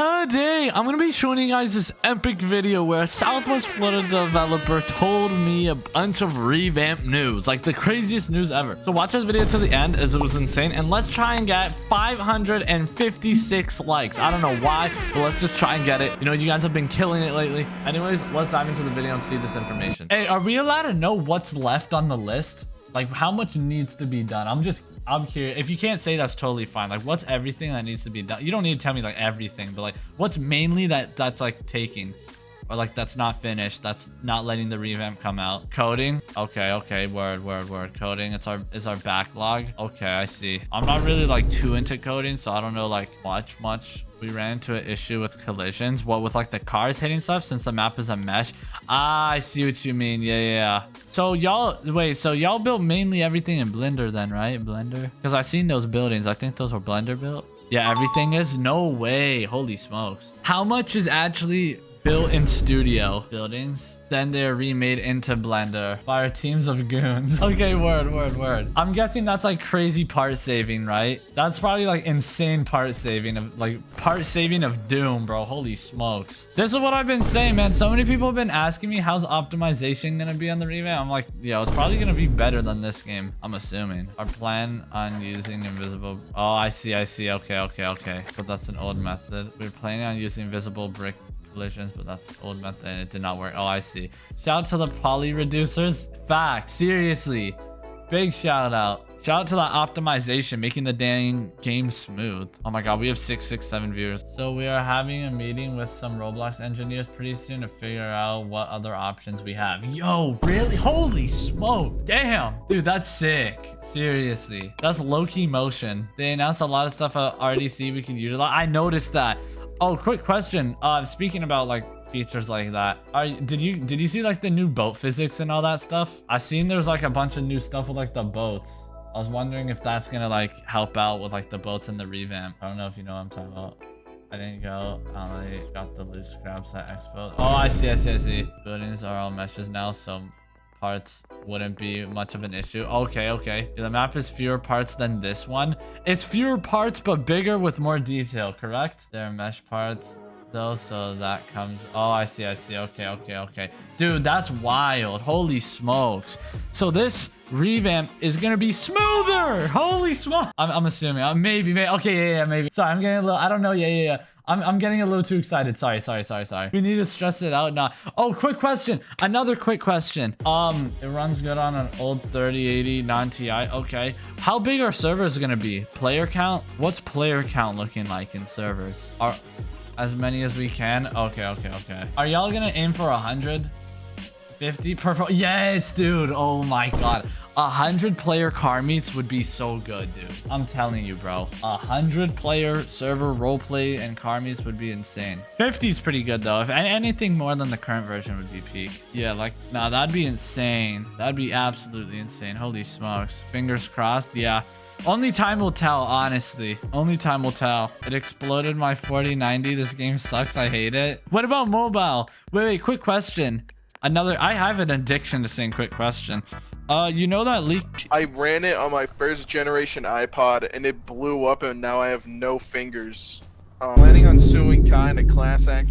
Today, I'm going to be showing you guys this epic video where a Southwest Florida developer told me a bunch of Revamp news, like the craziest news ever. So watch this video to the end as it was insane, and let's try and get 556 likes. I don't know why, but let's just try and get it. You know, you guys have been killing it lately. Anyways, let's dive into the video and see this information. Hey, are we allowed to know what's left on the list? Like, how much needs to be done? I'm curious. If you can't say, that's totally fine. Like, what's everything that needs to be done? You don't need to tell me like everything, but like, what's mainly that's like taking, or like that's not finished, that's not letting the revamp come out? Coding. Okay. Word. Coding. It's our backlog. Okay, I see. I'm not really like too into coding, so I don't know like much. We ran into an issue with collisions. What, with like the cars hitting stuff since the map is a mesh? Ah, I see what you mean. Yeah. So y'all built mainly everything in Blender then, right? Blender? Because I've seen those buildings. I think those were Blender built. Yeah, everything is? No way. Holy smokes. How much is actually built in studio buildings? Then they're remade into Blender by our teams of goons. Okay, word. I'm guessing that's like crazy part saving, right? That's probably like insane part saving of doom, bro. Holy smokes. This is what I've been saying, man. So many people have been asking me, how's optimization gonna be on the revamp? I'm like, yeah, it's probably gonna be better than this game, I'm assuming. Our plan on using invisible. Oh, I see. Okay. But that's an old method. We're planning on using invisible brick collisions, but that's old method and it did not work. Oh, I see. Shout out to the poly reducers. Fact. Seriously. Big shout out. Shout out to the optimization, making the dang game smooth. Oh my god, we have 667 viewers. So we are having a meeting with some Roblox engineers pretty soon to figure out what other options we have. Yo, really? Holy smoke. Damn. Dude, that's sick. Seriously. That's low-key motion. They announced a lot of stuff at RDC we can utilize. I noticed that. Oh, quick question. Speaking about like features like that, did you see like the new boat physics and all that stuff? I seen there's like a bunch of new stuff with like the boats. I was wondering if that's gonna like help out with like the boats and the revamp. I don't know if you know what I'm talking about. I didn't go. I got the loose scraps at Expo. Oh, I see. Buildings are all meshes now, so parts wouldn't be much of an issue. Okay. The map is fewer parts than this one. It's fewer parts but bigger with more detail, correct? There are mesh parts though, so that comes. Oh, I see. Okay. Dude, that's wild. Holy smokes. So this revamp is gonna be smoother. Holy smoke. I'm assuming. Maybe. Okay, yeah, maybe. Sorry, I'm getting a little. I don't know. Yeah. I'm getting a little too excited. Sorry. We need to stress it out now. Oh, quick question. Another quick question. It runs good on an old 3080 non-Ti. Okay. How big are servers gonna be? Player count? What's player count looking like in servers? Are as many as we can? Okay. Are y'all gonna aim for 150 per? Yes, dude. Oh my god. 100 player car meets would be so good, dude. I'm telling you, bro. 100 player server roleplay and car meets would be insane. 50 is pretty good though. If anything more than the current version would be peak. Yeah, like, nah, that'd be insane. That'd be absolutely insane. Holy smokes. Fingers crossed. Yeah. Only time will tell, honestly. Only time will tell. It exploded my 4090. This game sucks. I hate it. What about mobile? Wait, quick question. I have an addiction to saying quick question. You know that leak? I ran it on my first generation iPod and it blew up and now I have no fingers. Planning on suing Kai in a class act.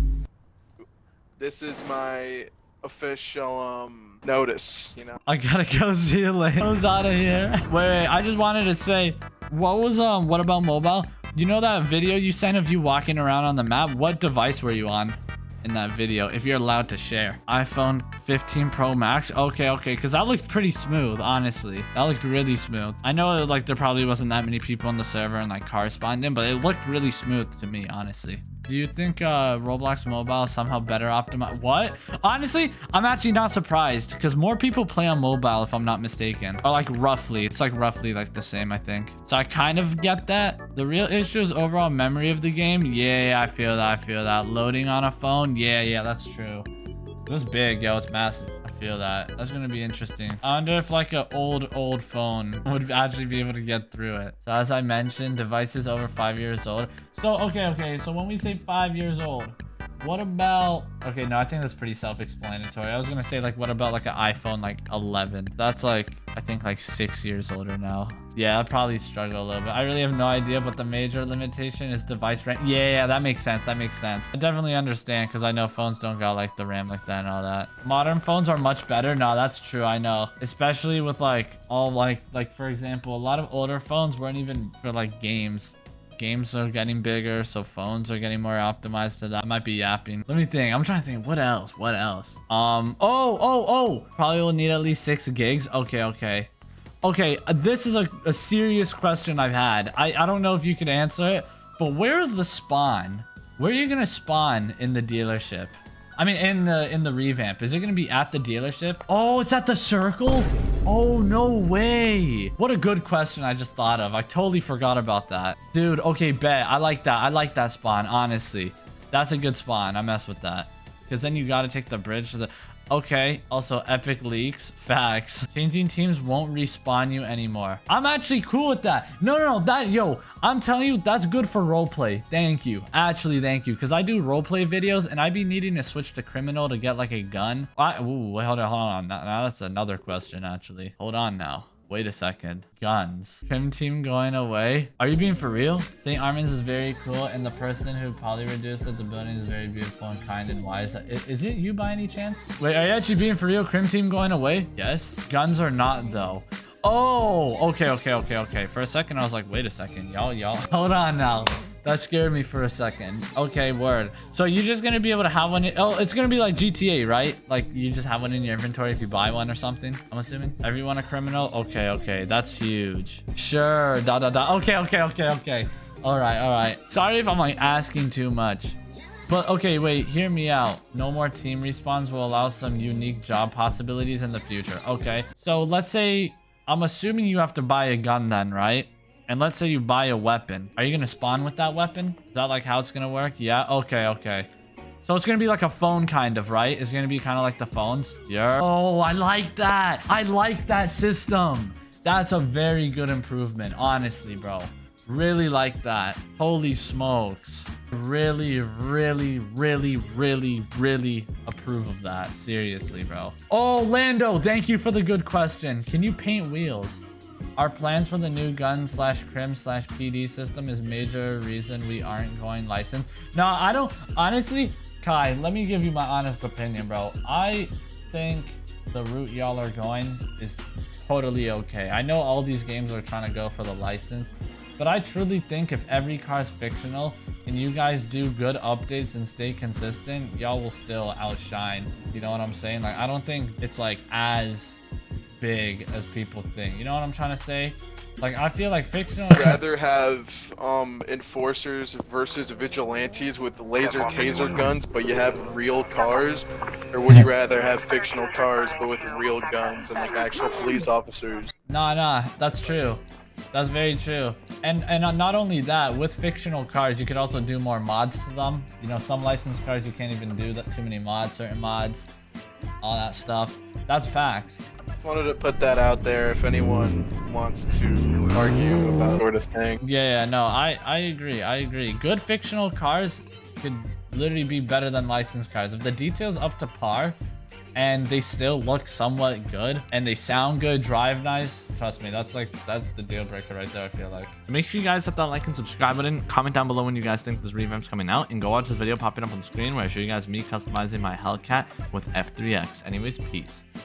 This is my official notice, you know. I gotta go, see you later. I was out of here. Wait, I just wanted to say, what about mobile? You know that video you sent of you walking around on the map? What device were you on in that video, if you're allowed to share? iPhone 15 Pro Max? Okay, because that looked pretty smooth, honestly. That looked really smooth. I know like there probably wasn't that many people on the server and like cars spawned in, but it looked really smooth to me, honestly. Do you think Roblox mobile is somehow better optimized? What? Honestly, I'm actually not surprised because more people play on mobile, if I'm not mistaken. Or like roughly. It's like roughly like the same, I think. So I kind of get that. The real issue is overall memory of the game. Yeah, I feel that. Loading on a phone. Yeah, that's true. This is big, yo. It's massive. I feel that. That's gonna be interesting. I wonder if like an old phone would actually be able to get through it. So as I mentioned, devices over 5 years old. So okay. So when we say 5 years old, What about, okay, no, I think that's pretty self-explanatory. I was gonna say, like, what about like an iPhone like 11? That's like, I think like 6 years older now. Yeah, I'd probably struggle a little bit. I really have no idea, but the major limitation is device RAM. Yeah, that makes sense. That makes sense. I definitely understand because I know phones don't got like the RAM like that and all that. Modern phones are much better. No, that's true. I know, especially with like all like for example, a lot of older phones weren't even for like games. Games are getting bigger, so phones are getting more optimized to that. I might be yapping. Let me think. I'm trying to think. What else? What else? Probably will need at least 6 gigs. Okay, this is a serious question I've had. I don't know if you could answer it, but where's the spawn? Where are you gonna spawn in the dealership? I mean, in the revamp. Is it gonna be at the dealership? Oh, it's at the circle? Oh, no way. What a good question I just thought of. I totally forgot about that. Dude, okay, bet. I like that. I like that spawn, honestly. That's a good spawn. I mess with that. Because then you gotta take the bridge to the... Okay, also epic leaks. Facts. Changing teams won't respawn you anymore. I'm actually cool with that. No, yo, I'm telling you, that's good for roleplay. Thank you. Actually, thank you. Because I do roleplay videos and I be needing to switch to criminal to get like a gun. Ooh, wait, hold on. Now that's another question, actually. Hold on now. Wait a second. Guns. Trim team going away? Are you being for real? St. Armand's is very cool, and the person who poly reduced at the building is very beautiful and kind and wise. Is it you by any chance? Wait, are you actually being for real? Crim team going away? Yes. Guns are not, though. Oh, okay. For a second, I was like, wait a second. Y'all. Hold on now. That scared me for a second. Okay, word. So you're just gonna be able to have one. Oh, it's gonna be like GTA, right? Like you just have one in your inventory if you buy one or something. I'm assuming. Everyone a criminal? Okay. That's huge. Sure. Okay. All right. Sorry if I'm like asking too much. But okay, wait, hear me out. No more team respawns will allow some unique job possibilities in the future. Okay. So let's say, I'm assuming you have to buy a gun then, right? And let's say you buy a weapon. Are you going to spawn with that weapon? Is that like how it's going to work? Yeah. Okay. So it's going to be like a phone kind of, right? It's going to be kind of like the phones. Yeah. Oh, I like that. I like that system. That's a very good improvement. Honestly, bro. Really like that. Holy smokes. Really approve of that. Seriously, bro. Oh, Lando, thank you for the good question. Can you paint wheels? Our plans for the new gun/crim/PD system is major reason we aren't going licensed. No, I don't. Honestly, Kai, let me give you my honest opinion, bro. I think the route y'all are going is totally okay. I know all these games are trying to go for the license, but I truly think if every car is fictional and you guys do good updates and stay consistent, y'all will still outshine. You know what I'm saying? Like, I don't think it's like as big as people think. You know what I'm trying to say? Like, I feel like fictional... I'd rather have enforcers versus vigilantes with laser taser guns, but you have real cars? Or would you rather have fictional cars, but with real guns and like actual police officers? Nah, that's true. That's very true. And not only that, with fictional cars, you could also do more mods to them. You know, some licensed cars, you can't even do that, too many mods, certain mods, all that stuff. That's facts. Wanted to put that out there if anyone wants to argue about that sort of thing. Yeah, no, I agree. Good fictional cars could literally be better than licensed cars. If the detail's up to par and they still look somewhat good and they sound good, drive nice, trust me, that's the deal breaker right there, I feel like. So make sure you guys hit that like and subscribe button, comment down below when you guys think this revamp's coming out, and go watch this video popping up on the screen where I show you guys me customizing my Hellcat with F3X. Anyways, peace.